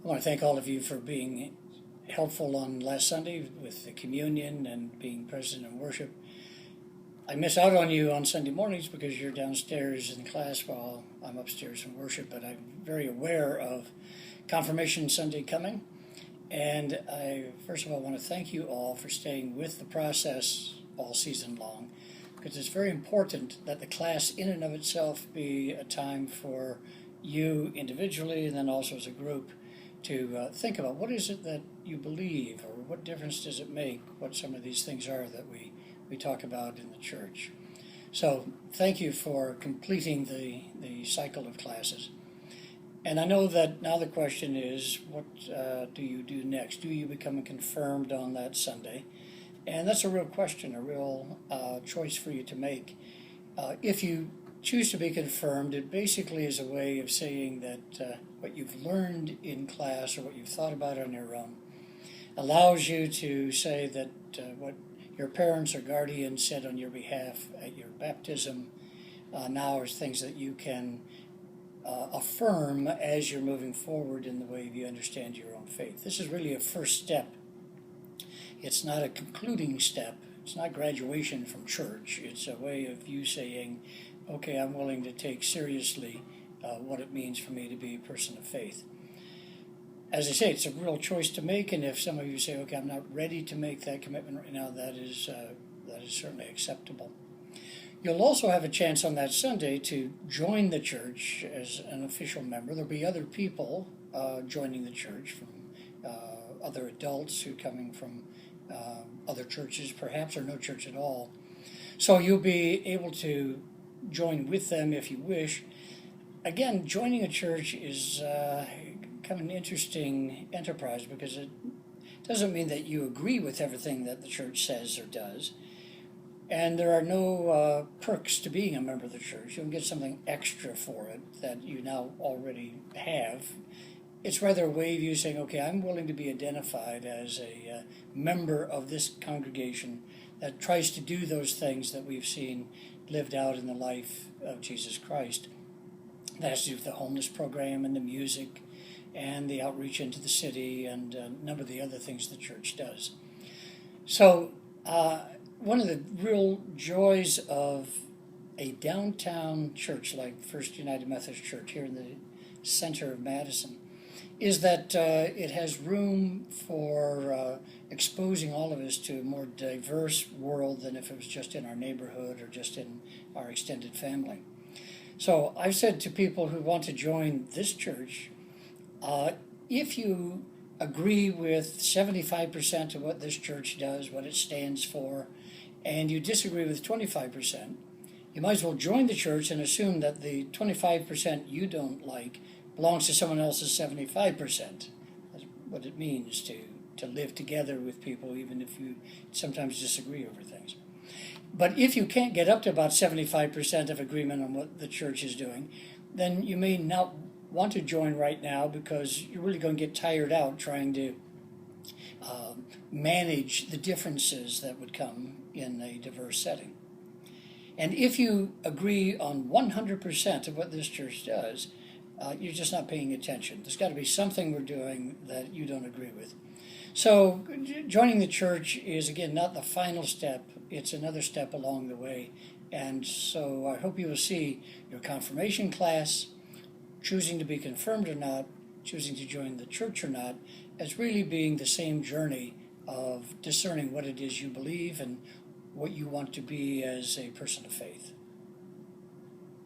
I want to thank all of you for being helpful on last Sunday with the communion and being present in worship. I miss out on you on Sunday mornings because you're downstairs in class while I'm upstairs in worship, but I'm very aware of Confirmation Sunday coming. And I, first of all, want to thank you all for staying with the process all season long, because it's very important that the class in and of itself be a time for you individually and then also as a group to think about what is it that you believe, or what difference does it make, what some of these things are that we talk about in the church. So thank you for completing the cycle of classes. And I know that now the question is, what do you do next? Do you become confirmed on that Sunday? And that's a real question, a real choice for you to make. If you choose to be confirmed, it basically is a way of saying that what you've learned in class or what you've thought about on your own allows you to say that what your parents or guardians said on your behalf at your baptism now is things that you can affirm as you're moving forward in the way you understand your own faith. This is really a first step. It's not a concluding step. It's not graduation from church. It's a way of you saying, okay, I'm willing to take seriously what it means for me to be a person of faith. As I say, it's a real choice to make, and if some of you say, okay, I'm not ready to make that commitment right now, that is certainly acceptable. You'll also have a chance on that Sunday to join the church as an official member. There'll be other people joining the church, from other adults who are coming from other churches, perhaps, or no church at all. So you'll be able to join with them if you wish. Again, joining a church is kind of an interesting enterprise, because it doesn't mean that you agree with everything that the church says or does. And there are no perks to being a member of the church. You don't get something extra for it that you now already have. It's rather a way of you saying, okay, I'm willing to be identified as a member of this congregation that tries to do those things that we've seen lived out in the life of Jesus Christ. That has to do with the homeless program and the music and the outreach into the city and a number of the other things the church does. So one of the real joys of a downtown church like First United Methodist Church here in the center of Madison is that it has room for exposing all of us to a more diverse world than if it was just in our neighborhood or just in our extended family. So I've said to people who want to join this church, if you agree with 75% of what this church does, what it stands for, and you disagree with 25%, you might as well join the church and assume that the 25% you don't like belongs to someone else's 75%. That's what it means to live together with people, even if you sometimes disagree over things. But if you can't get up to about 75% of agreement on what the church is doing, then you may not want to join right now, because you're really going to get tired out trying to manage the differences that would come in a diverse setting. And if you agree on 100% of what this church does, you're just not paying attention. There's got to be something we're doing that you don't agree with. So joining the church is, again, not the final step. It's another step along the way. And so I hope you will see your confirmation class, choosing to be confirmed or not, choosing to join the church or not, as really being the same journey of discerning what it is you believe and what you want to be as a person of faith.